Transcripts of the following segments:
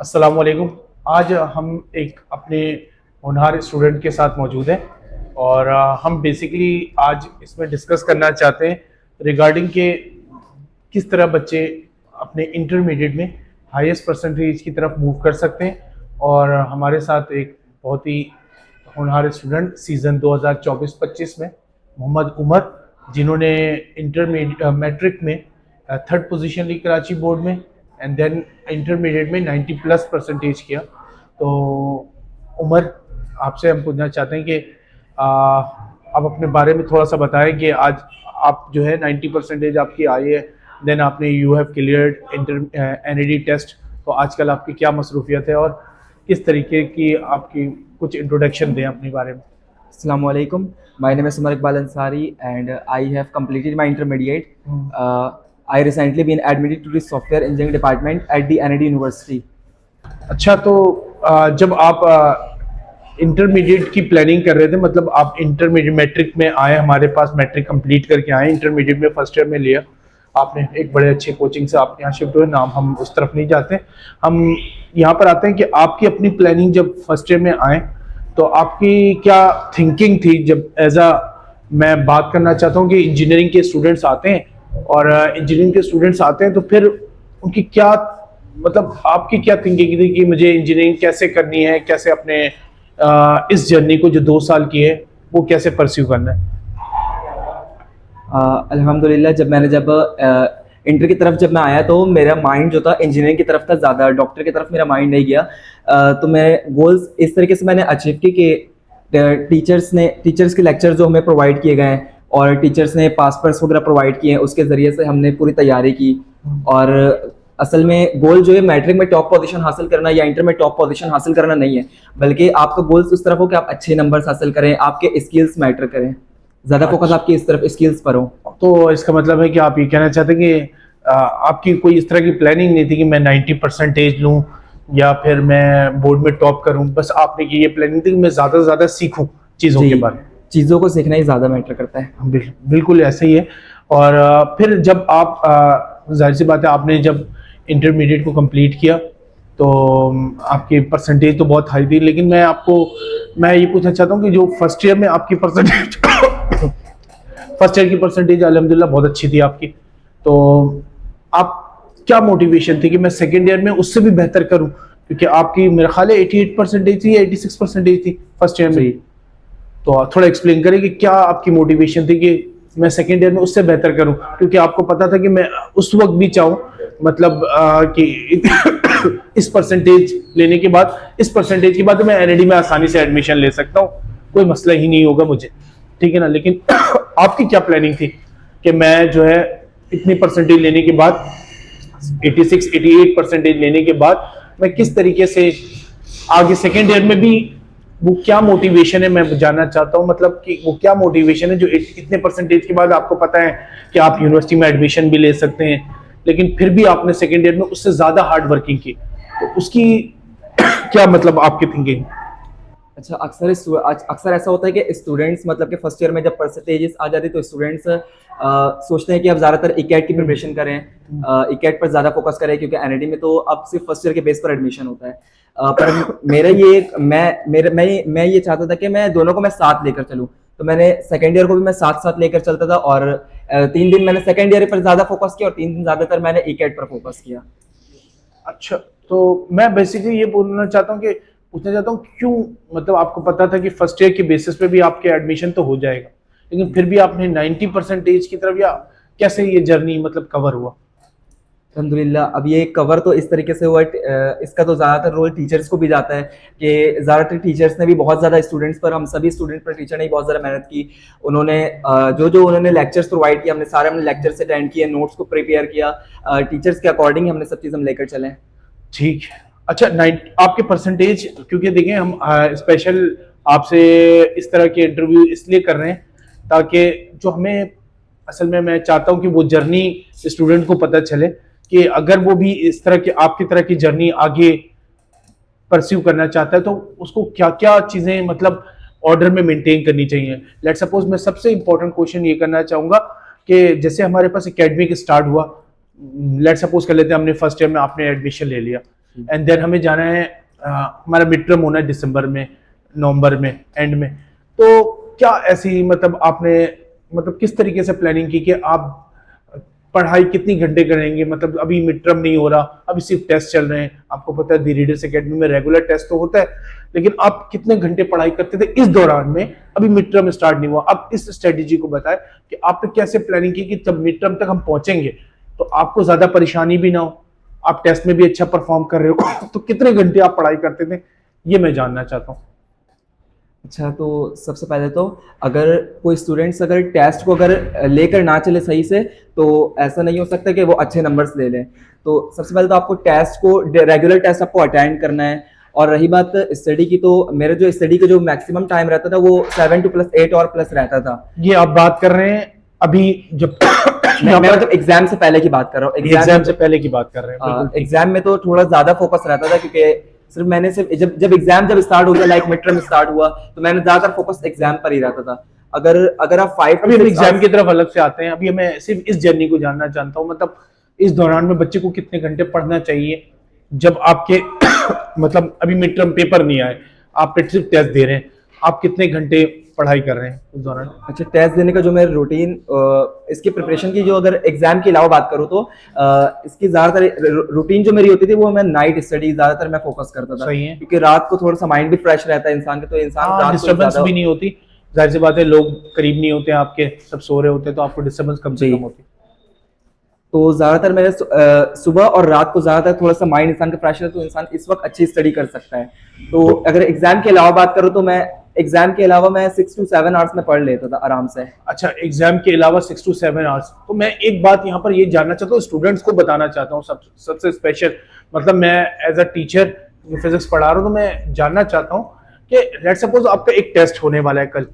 अस्सलाम वालेकुम। आज हम एक अपने होनहार स्टूडेंट के साथ मौजूद हैं और हम बेसिकली आज इसमें डिस्कस करना चाहते हैं रिगार्डिंग के किस तरह बच्चे अपने इंटरमीडिएट में हाईएस्ट परसेंटेज की तरफ मूव कर सकते हैं। और हमारे साथ एक बहुत ही होनहार स्टूडेंट सीज़न 2024-25 में मोहम्मद उमर, जिन्होंने इंटरमीडिएट मैट्रिक में थर्ड पोजीशन ली कराची बोर्ड में एंड देन इंटरमीडिएट में 90 प्लस परसेंटेज किया। तो उमर, आपसे हम पूछना चाहते हैं कि आप अपने बारे में थोड़ा सा बताएं कि आज आप जो है 90 परसेंटेज आपकी आई है, देन आपने you have cleared inter NED test. तो आजकल आपकी क्या मसरूफियत है और किस तरीके की आपकी कुछ इंट्रोडक्शन दें अपने बारे में। Assalamu alaikum. My name is Umar Iqbal Ansari and I have completed my intermediate. I recently been admitted to the software engineering department at the NID University. अच्छा, तो जब आप इंटरमीडिएट की प्लानिंग कर रहे थे, मतलब आप इंटरमीडिएट मैट्रिक में आए, हमारे पास मैट्रिक कंप्लीट करके आए, इंटरमीडिएट में फर्स्ट ईयर में लिया आपने, एक बड़े अच्छे कोचिंग से आप यहाँ शिफ्ट हुए, नाम हम उस तरफ नहीं जाते, हम यहाँ पर आते हैं कि आपकी अपनी प्लानिंग जब फर्स्ट ईयर में आए तो आपकी क्या थिंकिंग थी। जब एज अ मैं बात करना चाहता हूँ कि इंजीनियरिंग के स्टूडेंट्स आते हैं और इंजीनियरिंग के स्टूडेंट्स आते हैं तो फिर उनकी क्या, मतलब आपकी क्या थिंकिंग थी कि मुझे इंजीनियरिंग कैसे करनी है, कैसे अपने इस जर्नी को जो 2 साल की है वो कैसे परस्यू करना है। अल्हम्दुलिल्लाह जब इंटर की तरफ जब मैं आया तो मेरा माइंड जो था इंजीनियरिंग की तरफ था, ज़्यादा डॉक्टर की तरफ मेरा माइंड नहीं गया। तो मैं गोल्स इस तरीके से मैंने अचीव की कि टीचर्स के लेक्चर जो हमें प्रोवाइड किए गए हैं और टीचर्स ने पासपर्स वगैरह प्रोवाइड किए हैं, उसके ज़रिए से हमने पूरी तैयारी की। और असल में गोल जो है मैट्रिक में टॉप पोजीशन हासिल करना या इंटर में टॉप पोजीशन हासिल करना नहीं है, बल्कि आपका गोल्स उस तरफ हो कि आप अच्छे नंबर्स हासिल करें, आपके स्किल्स मैटर करें, ज़्यादा फोकस आपकी इस तरफ स्किल्स पर हो। तो इसका मतलब है कि आप ये कहना चाहते हैं कि आपकी कोई इस तरह की प्लानिंग नहीं थी कि मैं 90 परसेंटेज लूँ या फिर मैं बोर्ड में टॉप करूँ, बस आपने की ये प्लानिंग थी कि मैं ज़्यादा से ज़्यादा सीखूँ चीज़ों के बारे में। चीज़ों को सीखना ही ज़्यादा मैटर करता है। बिल्कुल ऐसे ही है। और फिर जब आप जाहिर सी बात है, आपने जब इंटरमीडिएट को कंप्लीट किया तो आपकी परसेंटेज तो बहुत हाई थी, लेकिन मैं ये पूछना चाहता हूँ कि जो फर्स्ट ईयर में आपकी परसेंटेज फर्स्ट ईयर की परसेंटेज अल्हम्दुलिल्लाह बहुत अच्छी थी आपकी, तो आप क्या मोटिवेशन थी कि मैं सेकेंड ईयर में उससे भी बेहतर करूं, क्योंकि आपकी मेरा ख्याल है 88 परसेंटेज थी या 86 परसेंटेज थी फर्स्ट ईयर में। तो थोड़ा एक्सप्लेन करें कि क्या आपकी मोटिवेशन थी कि मैं सेकेंड ईयर में उससे बेहतर करूं, क्योंकि आपको पता था कि मैं उस वक्त भी चाहूँ, मतलब कि इस परसेंटेज लेने के बाद, इस परसेंटेज के बाद मैं एनईडी में आसानी से एडमिशन ले सकता हूँ, कोई मसला ही नहीं होगा मुझे, ठीक है ना। लेकिन आपकी क्या प्लानिंग थी कि मैं जो है इतनी परसेंटेज लेने के बाद, 86-88 परसेंटेज लेने के बाद मैं किस तरीके से आगे सेकेंड ईयर में भी, वो क्या मोटिवेशन है मैं जानना चाहता हूँ, मतलब कि वो क्या मोटिवेशन है जो इतने परसेंटेज के बाद आपको पता है कि आप यूनिवर्सिटी में एडमिशन भी ले सकते हैं, लेकिन फिर भी आपने सेकेंड ईयर में उससे ज्यादा हार्ड वर्किंग की, तो उसकी क्या मतलब आपकी थिंकिंग। अच्छा, अक्सर ऐसा होता है कि स्टूडेंट्स मतलब कि फर्स्ट ईयर में जब परसेंटेजेस आ जाती है तो स्टूडेंट्स सोचते हैं कि अब ज़्यादातर इकेट की प्रिपरेशन करें, इकेट पर ज़्यादा फोकस करें, क्योंकि एनईडी में तो अब सिर्फ फर्स्ट ईयर के बेस पर एडमिशन होता है। पर मैं ये चाहता था कि मैं दोनों को मैं साथ लेकर चलूँ, तो मैंने सेकेंड ईयर को भी मैं साथ साथ लेकर चलता था। और 3 दिन मैंने सेकेंड ईयर पर ज़्यादा फोकस किया और 3 दिन ज़्यादातर मैंने इकेट पर फोकस किया। अच्छा, तो मैं बेसिकली ये पूछना चाहता हूँ क्यों, मतलब आपको पता था कि फर्स्ट ईयर के बेसिस पे भी आपके एडमिशन तो हो जाएगा, लेकिन फिर भी आपने 90 परसेंटेज की तरफ, या कैसे ये जर्नी मतलब कवर हुआ। अल्हम्दुलिल्लाह, अब ये कवर तो इस तरीके से हुआ, इसका तो ज़्यादातर रोल टीचर्स को भी जाता है कि ज़्यादातर टीचर्स ने भी बहुत ज़्यादा स्टूडेंट्स पर, हम सभी स्टूडेंट पर टीचर ने बहुत ज़्यादा मेहनत की। उन्होंने जो उन्होंने लेक्चर्स प्रोवाइड किए, हमने लेक्चर्स अटेंड किए, नोट्स को प्रिपेयर किया, टीचर्स के अकॉर्डिंग हमने सब चीज़ हम लेकर चले। ठीक है। अच्छा, आपके परसेंटेज, क्योंकि देखें हम स्पेशल आपसे इस तरह के इंटरव्यू इसलिए कर रहे हैं ताकि जो हमें, असल में मैं चाहता हूं कि वो जर्नी स्टूडेंट को पता चले कि अगर वो भी इस तरह की आपकी तरह की जर्नी आगे परस्यू करना चाहता है तो उसको क्या क्या चीज़ें मतलब ऑर्डर में मेंटेन करनी चाहिए। लेट सपोज मैं सबसे इंपॉर्टेंट क्वेश्चन ये करना चाहूँगा कि जैसे हमारे पास एकेडमिक स्टार्ट हुआ, लेट सपोज कर लेते हैं हमने फर्स्ट ईयर में आपने एडमिशन ले लिया, एंड देन हमें जाना है, हमारा मिड टर्म होना है दिसंबर में, नवंबर में एंड में। तो क्या ऐसी मतलब आपने मतलब किस तरीके से प्लानिंग की कि आप पढ़ाई कितनी घंटे करेंगे? मतलब अभी मिड टर्म नहीं हो रहा, अभी सिर्फ टेस्ट चल रहे हैं, आपको पता है दी रीडर्स एकेडमी में रेगुलर टेस्ट तो होता है, लेकिन आप कितने घंटे पढ़ाई करते थे इस दौरान में? अभी मिड टर्म स्टार्ट नहीं हुआ, अब इस स्ट्रेटेजी को बताएं कि आपने कैसे प्लानिंग की कि जब मिड टर्म तक हम पहुंचेंगे तो आपको ज्यादा परेशानी भी ना हो, आप टेस्ट में भी अच्छा परफॉर्म कर रहे हो तो कितने घंटे आप पढ़ाई करते थे, ये मैं जानना चाहता हूँ। अच्छा, तो सबसे पहले तो अगर कोई स्टूडेंट्स अगर टेस्ट को अगर लेकर ना चले सही से, तो ऐसा नहीं हो सकता कि वो अच्छे नंबर्स ले लें। तो सबसे पहले तो आपको टेस्ट को, रेगुलर टेस्ट आपको अटेंड करना है। और रही बात स्टडी की, तो मेरे जो स्टडी का जो मैक्सिमम टाइम रहता था वो 7 to +8 और प्लस रहता था। ये आप बात कर रहे हैं अभी जब मैं मतलब एग्जाम से पहले की बात कर रहा हूँ। एग्जाम से पहले की बात कर रहे हैं, बिल्कुल ठीक। एग्जाम में तो थोड़ा ज्यादा फोकस रहता था, क्योंकि सिर्फ मैंने सिर्फ जब एग्जाम जब स्टार्ट हो गया, लाइक मिड टर्म स्टार्ट हुआ, तो मैंने ज्यादातर फोकस एग्जाम पर ही रहता था। अगर आप 5 अभी हम एग्जाम की तरफ अलग से आते हैं, अभी मैं सिर्फ इस जर्नी को जानना चाहता हूँ, मतलब इस दौरान में बच्चे को कितने घंटे पढ़ना चाहिए जब आपके मतलब अभी मिड टर्म पेपर नहीं आए, आप सिर्फ टेस्ट दे रहे हैं, आप कितने घंटे पढ़ाई कर रहे हैं उस दौरान? अच्छा, टेस्ट देने का जो मेरा रूटीन, इसकी प्रिपरेशन की जो अगर एग्जाम के अलावा बात करूँ तो इसकी ज्यादातर रूटीन जो मेरी होती थी वो मैं नाइट स्टडी ज्यादातर मैं फोकस करता था। सही है, क्योंकि रात को थोड़ा सा माइंड भी फ्रेश रहता है इंसान के, तो इंसान रात को डिस्टर्बेंस ज्यादा भी नहीं होती, जाहिर सी बात है लोग करीब नहीं होते हैं आपके, सब सो रहे होते हैं, तो आपको डिस्टर्बेंस कम से जी। कम होती। तो ज्यादातर मेरे सुबह और रात को ज्यादातर थोड़ा सा माइंड इंसान का फ्रेश है, तो इंसान इस वक्त अच्छी स्टडी कर सकता है। तो अगर एग्जाम के अलावा बात करूँ तो मैं एग्जाम के अलावा मैं 6 to 7 आवर्स में पढ़ लेता था आराम से। अच्छा, एग्जाम के अलावा 6 to 7 आवर्स। तो मैं एक बात यहाँ पर ये जानना चाहता हूँ, स्टूडेंट्स को बताना चाहता हूँ, सबसे स्पेशल, मतलब मैं एज अ टीचर फिजिक्स पढ़ा रहा हूँ, तो मैं जानना चाहता हूँ कि लेट्स सपोज आपका एक टेस्ट होने वाला है कल,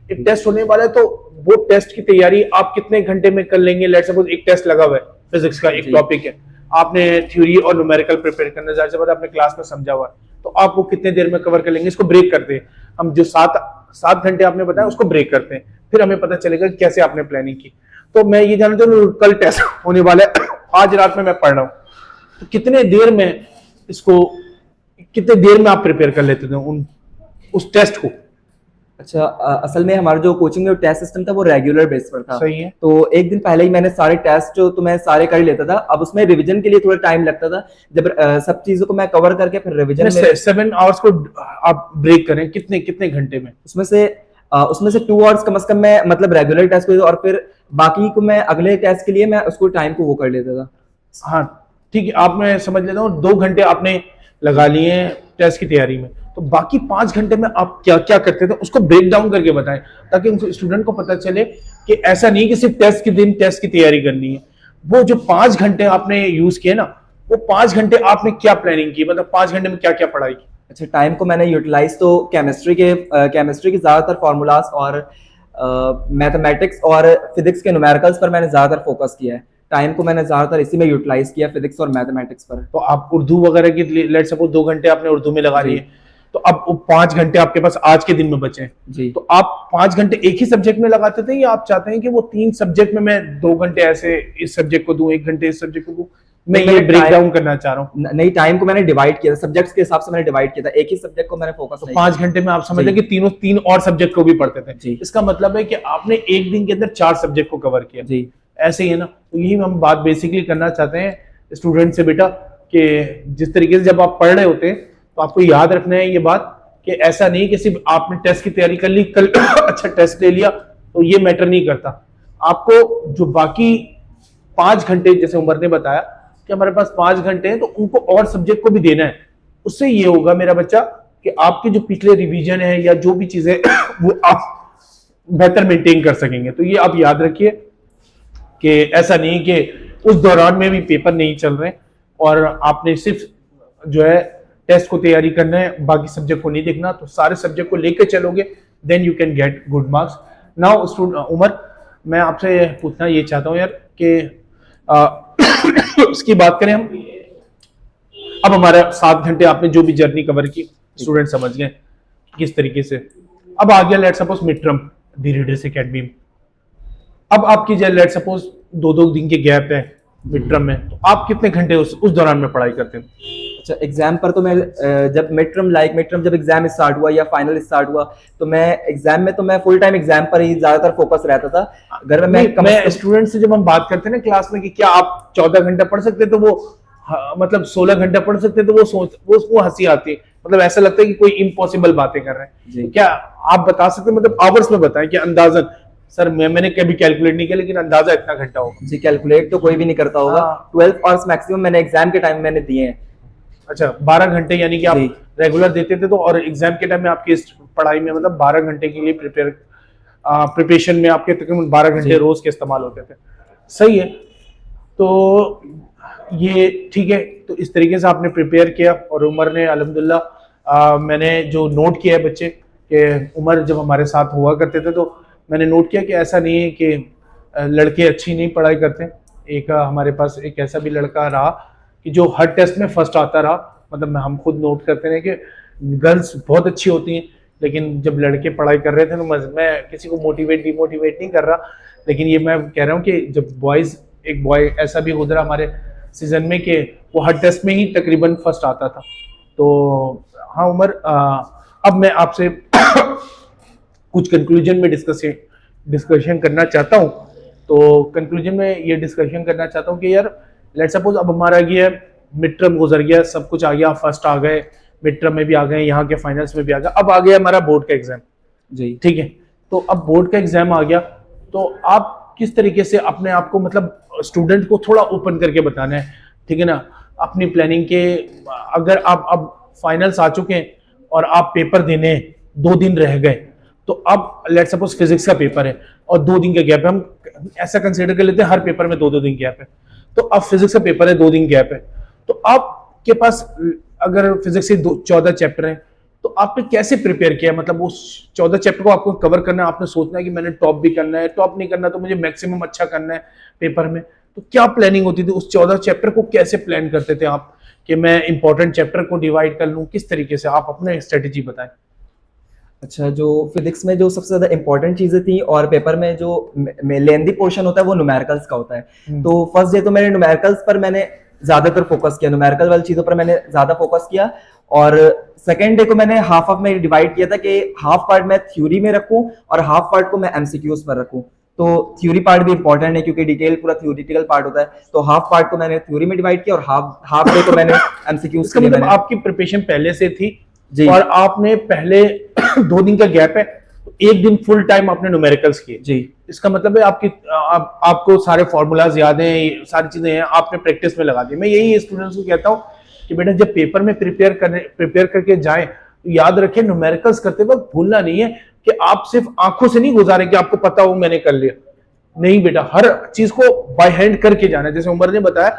एक टेस्ट होने वाला है, तो वो टेस्ट की तैयारी आप कितने घंटे में कर लेंगे? लेट्स सपोज एक टेस्ट लगा हुआ है, फिजिक्स का एक टॉपिक है, आपने थ्योरी और न्यूमेरिकल प्रिपेयर करना, जाहिर सी बात है आपने क्लास में समझा हुआ है, तो आप वो कितने देर में कवर कर लेंगे? इसको ब्रेक करते हैं हम, जो 7 घंटे आपने बताया उसको ब्रेक करते हैं, फिर हमें पता चलेगा कैसे आपने प्लानिंग की। तो मैं ये जानना चाहता हूँ, कल टेस्ट होने वाला है, आज रात में मैं पढ़ रहा हूँ, तो कितने देर में इसको, कितने देर में आप प्रिपेयर कर लेते थे उस टेस्ट को? अच्छा, असल में हमारा जो कोचिंग में टेस्ट सिस्टम था वो रेगुलर बेस पर था। सही है। तो एक दिन पहले ही मैंने सारे टेस्ट जो तो मैं सारे कर लेता था। अब उसमें रिवीजन के लिए थोड़ा टाइम लगता था, जब सब चीजों को मैं कवर करके फिर रिवीजन में 7 आवर्स को आप ब्रेक करें कितने कितने घंटे में? उसमें से 2 आवर्स कम से कम मैं मतलब रेगुलर टेस्ट को, और फिर बाकी को मैं अगले टेस्ट के लिए मैं उसको टाइम को वो कर लेता था। हाँ ठीक है, आप मैं समझ लेता हूँ, 2 घंटे आपने लगा लिए टेस्ट की तैयारी में, तो बाकी 5 घंटे में आप क्या क्या करते थे उसको ब्रेक डाउन करके बताएं, ताकि उनको स्टूडेंट को पता चले कि ऐसा नहीं कि सिर्फ टेस्ट के दिन टेस्ट की तैयारी करनी है। वो जो 5 घंटे आपने यूज किए ना, वो 5 घंटे आपने क्या प्लानिंग की, मतलब 5 घंटे में क्या क्या पढ़ाई की? अच्छा, टाइम को मैंने यूटिलाइज तो केमिस्ट्री के ज्यादातर फार्मूलाज और मैथमेटिक्स और फिजिक्स के न्यूमेरिकल्स पर मैंने ज्यादातर फोकस किया है। टाइम को मैंने ज्यादातर इसी में यूटिलाइज किया, फिजिक्स और मैथमेटिक्स पर। तो आप उर्दू वगैरह की लेट सपोज 2 घंटे आपने उर्दू में लगा लिए, तो अब 5 घंटे आपके पास आज के दिन में बचे हैं जी। तो आप 5 घंटे एक ही सब्जेक्ट में लगाते थे, या आप चाहते हैं कि वो 3 सब्जेक्ट में मैं 2 घंटे ऐसे इस सब्जेक्ट को दूं, 1 घंटे इस सब्जेक्ट को दूं? मैं ये ब्रेक डाउन करना चाह रहा हूँ। नहीं, टाइम को मैंने डिवाइड किया था, सब्जेक्ट्स के हिसाब से मैंने डिवाइड किया था, एक ही सब्जेक्ट को मैंने फोकस नहीं 5 घंटे में आप समझ लें कि तीन और सब्जेक्ट को भी पढ़ते थे। इसका मतलब है कि आपने एक दिन के अंदर 4 सब्जेक्ट को कवर किया जी। ऐसे ही है ना, तो यही हम बात बेसिकली करना चाहते हैं स्टूडेंट से बेटा, कि जिस तरीके से जब आप पढ़ रहे होते हैं तो आपको याद रखना है ये बात कि ऐसा नहीं कि सिर्फ आपने टेस्ट की तैयारी कर ली, कल अच्छा टेस्ट ले लिया तो ये मैटर नहीं करता। आपको जो बाकी 5 घंटे, जैसे उमर ने बताया कि हमारे पास 5 घंटे हैं, तो उनको और सब्जेक्ट को भी देना है। उससे ये होगा मेरा बच्चा कि आपके जो पिछले रिवीजन है या जो भी चीजें वो आप बेहतर मेंटेन कर सकेंगे। तो ये आप याद रखिए कि ऐसा नहीं कि उस दौरान में भी पेपर नहीं चल रहे और आपने सिर्फ जो है टेस्ट को तैयारी करना है, बाकी सब्जेक्ट को नहीं देखना। तो सारे सब्जेक्ट को लेकर चलोगे, then you can get good marks. Now Umar, मैं आपसे पूछना ये चाहता हूँ यार कि उसकी बात करें हम। अब हमारा 7 घंटे आपने जो भी जर्नी कवर की, स्टूडेंट समझ गए किस तरीके से। अब आ गया लेट सपोज मिड टर्म दी रीडर्स एकेडमी में। अब आपकी जो लेट सपोज 2-2 दिन के गैप है मिड टर्म में, तो आप कितने घंटे उस दौरान में पढ़ाई करते हैं? अच्छा, एग्जाम पर तो मैं जब मिड टर्म जब एग्जाम स्टार्ट हुआ या फाइनल स्टार्ट हुआ, तो मैं एग्जाम में तो मैं फुल टाइम एग्जाम पर ही ज्यादातर फोकस रहता था। घर में मैं नहीं, मैं स्टूडेंट से जब हम बात करते हैं ना क्लास में कि क्या आप 14 घंटा पढ़ सकते, तो वो मतलब 16 घंटा पढ़ सकते, तो वो सोच वो हंसी आती है, मतलब ऐसा लगता है कि कोई इम्पॉसिबल बातें कर रहे हैं। जी। तो क्या आप बता सकते हैं, मतलब आवर्स में बताएं कि अंदाजन, सर मैंने कभी कैलकुलेट नहीं किया लेकिन अंदाजा इतना घंटा होगा। जी, कैलकुलेट तो कोई भी नहीं करता होगा। हाँ। 12 आवर्स मैक्सिमम मैंने एग्जाम के टाइम मैंने दिए हैं। अच्छा, 12 घंटे यानी कि आप जी। रेगुलर देते थे, तो और एग्जाम के टाइम में आपकी इस पढ़ाई में मतलब 12 घंटे के लिए प्रिपरेशन में आपके तकरीबन 12 घंटे जी। रोज के इस्तेमाल होते थे। सही है। तो ये ठीक है, तो इस तरीके से आपने प्रिपेयर किया और उमर ने अल्हम्दुलिल्लाह, मैंने जो नोट किया है बच्चे कि उमर जब हमारे साथ हुआ करते थे, तो मैंने नोट किया कि ऐसा नहीं है कि लड़के अच्छी नहीं पढ़ाई करते। एक हमारे पास एक ऐसा भी लड़का रहा कि जो हर टेस्ट में फर्स्ट आता रहा, मतलब हम खुद नोट करते रहे कि गर्ल्स बहुत अच्छी होती हैं, लेकिन जब लड़के पढ़ाई कर रहे थे तो मैं किसी को मोटिवेट डिमोटिवेट नहीं कर रहा, लेकिन ये मैं कह रहा हूँ कि जब बॉयज़, एक बॉय ऐसा भी गुजरा हमारे सीजन में कि वो हर टेस्ट में ही तकरीबन फर्स्ट आता था। तो हाँ उमर, अब मैं आपसे कुछ कंक्लूजन में डिस्कशन करना चाहता हूँ। तो कंक्लूजन में ये डिस्कशन करना चाहता हूँ कि यार लेट्स सपोज अब हमारा ये मिड टर्म गुजर गया, सब कुछ आ गया, फर्स्ट आ गए, मिड टर्म में भी आ गए, यहाँ के फाइनल्स में भी आ गया, अब आ गया हमारा बोर्ड का एग्जाम। जी। ठीक है, तो अब बोर्ड का एग्जाम आ गया, तो आप किस तरीके से अपने आप को, मतलब स्टूडेंट को थोड़ा ओपन करके बताना है, ठीक है ना, अपनी प्लानिंग के, अगर आप अब फाइनल्स आ चुके हैं और आप पेपर देने 2 दिन रह गए, तो अब लेट सपोज फिजिक्स का पेपर है और 2 दिन का गैप है, हम ऐसा कंसिडर कर लेते हैं हर पेपर में 2-2 दिन गैप है, तो अब फिजिक्स का पेपर है, 2 दिन गैप है, तो आपके पास अगर फिजिक्स के 14 चैप्टर हैं, तो आपने कैसे प्रिपेयर किया, मतलब उस 14 चैप्टर को आपको कवर करना है, आपने सोचना है कि मैंने टॉप भी करना है, टॉप नहीं करना तो मुझे मैक्सिमम अच्छा करना है पेपर में, तो क्या प्लानिंग होती थी, उस 14 चैप्टर को कैसे प्लान करते थे आप कि मैं इंपॉर्टेंट चैप्टर को डिवाइड कर लूं, किस तरीके से, आप अपने स्ट्रेटेजी बताएं। अच्छा, जो फिजिक्स में जो सबसे ज्यादा इंपॉर्टेंट चीजें थी और पेपर में जो लेंदी पोर्शन होता है वो न्यूमेरिकल्स का होता है। तो फर्स्ट डे तो मैंने न्यूमेरिकल्स पर मैंने ज्यादातर फोकस किया, न्यूमेरिकल वाली चीजों पर मैंने ज्यादा फोकस किया। और सेकेंड डे को मैंने हाफ ऑफ में डिवाइड किया था कि हाफ पार्ट मैं थ्योरी में रखूं और हाफ पार्ट को मैं एमसीक्यूज पर रखूं। तो थ्योरी पार्ट भी इंपॉर्टेंट है क्योंकि डिटेल पूरा थ्योरेटिकल पार्ट होता है, तो हाफ पार्ट को मैंने थ्योरी में डिवाइड किया और हाफ हाफ डे को मैंने एमसीक्यूज इसका के लिए मतलब मैंने। आपकी प्रिपरेशन पहले से थी जी। और आपने पहले 2 दिन का गैप है, तो 1 दिन फुल टाइम आपने न्यूमेरिकल्स किए। जी। इसका मतलब है आपको सारे फॉर्मूलाज याद हैं, सारी चीजें हैं, आपने प्रैक्टिस में लगा दी। मैं यही स्टूडेंट्स को कहता हूँ कि बेटा जब पेपर में प्रिपेयर करके जाएं, तो याद रखें न्यूमेरिकल्स करते वक्त भूलना नहीं है कि आप सिर्फ आंखों से नहीं गुजारे कि आपको पता हो मैंने कर लिया, नहीं बेटा, हर चीज को बाय हैंड करके जाना है। जैसे उमर ने बताया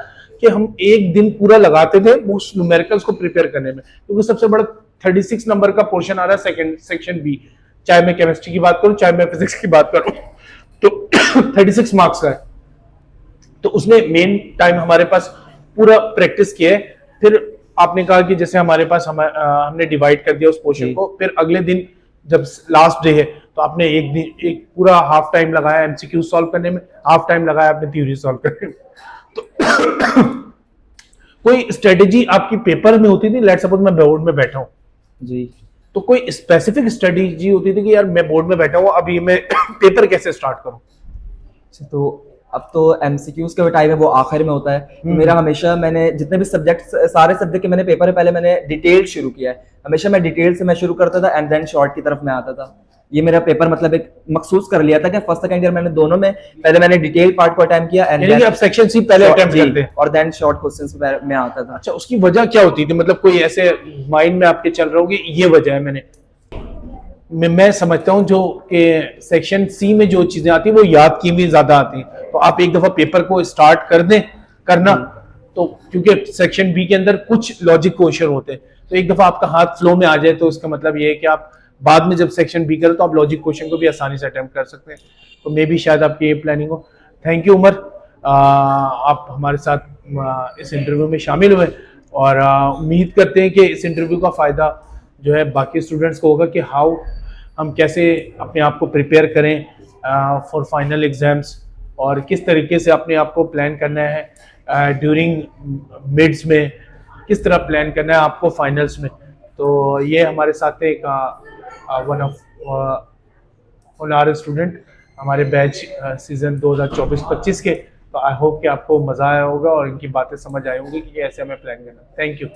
कि हम 1 दिन पूरा लगाते थे उस न्यूमेरिकल्स को प्रिपेयर करने में, क्योंकि सबसे बड़ा 36 नंबर का पोर्शन आ रहा है सेकंड सेक्शन बी, चाहे मैं केमिस्ट्री की बात करूं चाहे मैं फिजिक्स की बात करूं, तो 36 मार्क्स का है, तो उसमें मेन टाइम हमारे पास पूरा प्रैक्टिस किया है। फिर आपने कहा कि जैसे हमारे पास हमने डिवाइड कर दिया उस पोर्शन को, फिर अगले दिन जब लास्ट डे है तो आपने एक पूरा हाफ टाइम लगाया एमसीक्यू सॉल्व करने में, हाफ टाइम लगाया आपने थ्योरी सॉल्व करने में। तो कोई स्ट्रेटेजी आपकी पेपर में होती थी, लेट्स सपोज मैं बोर्ड में बैठा हूं, जी। तो कोई स्पेसिफिक स्ट्रेटेजी होती थी कि यार मैं बोर्ड में बैठा हूं, अभी मैं पेपर कैसे स्टार्ट करूं? तो अब तो एमसीक्यूज का टाइम है वो आखिर में होता है, तो मेरा हमेशा, मैंने जितने भी सब्जेक्ट, सारे सब्जेक्ट के मैंने पेपर है पहले मैंने डिटेल शुरू किया है, हमेशा मैं डिटेल से मैं शुरू करता था एंड देन शॉर्ट की तरफ मैं आता था। ये मेरा पेपर मतलब एक मखसूस कर लिया था कि फर्स्ट सेकंड ईयर मैंने दोनों में पहले मैंने डिटेल पार्ट को अटेम्प्ट किया एंड यानी कि आप सेक्शन सी पहले अटेम्प्ट करते हैं और देन शॉर्ट क्वेश्चंस में आता था। अच्छा, उसकी वजह क्या होती थी, मतलब कोई ऐसे माइंड में आपके चल रहा हो कि ये वजह है? मैं समझता हूँ जो कि सेक्शन सी में जो चीजें आती है वो याद की भी ज्यादा आती हैं, तो आप एक दफा पेपर को स्टार्ट कर दें करना, तो क्योंकि सेक्शन बी के अंदर कुछ लॉजिक क्वेश्चन होते हैं, तो एक दफा आपका हाथ फ्लो में आ जाए तो इसका मतलब ये है कि आप बाद में जब सेक्शन बी करें तो आप लॉजिक क्वेश्चन को भी आसानी से अटेम्प्ट कर सकते हैं। तो मे भी शायद आपकी ये प्लानिंग हो। थैंक यू उमर, आप हमारे साथ इस इंटरव्यू में शामिल हुए और उम्मीद करते हैं कि इस इंटरव्यू का फ़ायदा जो है बाकी स्टूडेंट्स को होगा कि हाउ हम कैसे अपने आप को प्रिपेयर करें फॉर फाइनल एग्जाम्स और किस तरीके से अपने आप को प्लान करना है ड्यूरिंग मिड्स में, किस तरह प्लान करना है आपको फाइनल्स में। तो ये हमारे साथ एक वन ऑफ ऑनर स्टूडेंट हमारे बैच सीज़न 2024-25 के। तो आई होप कि आपको मज़ा आया होगा और इनकी बातें समझ आई होंगी कि कैसे हमें प्लान करना है। Thank you.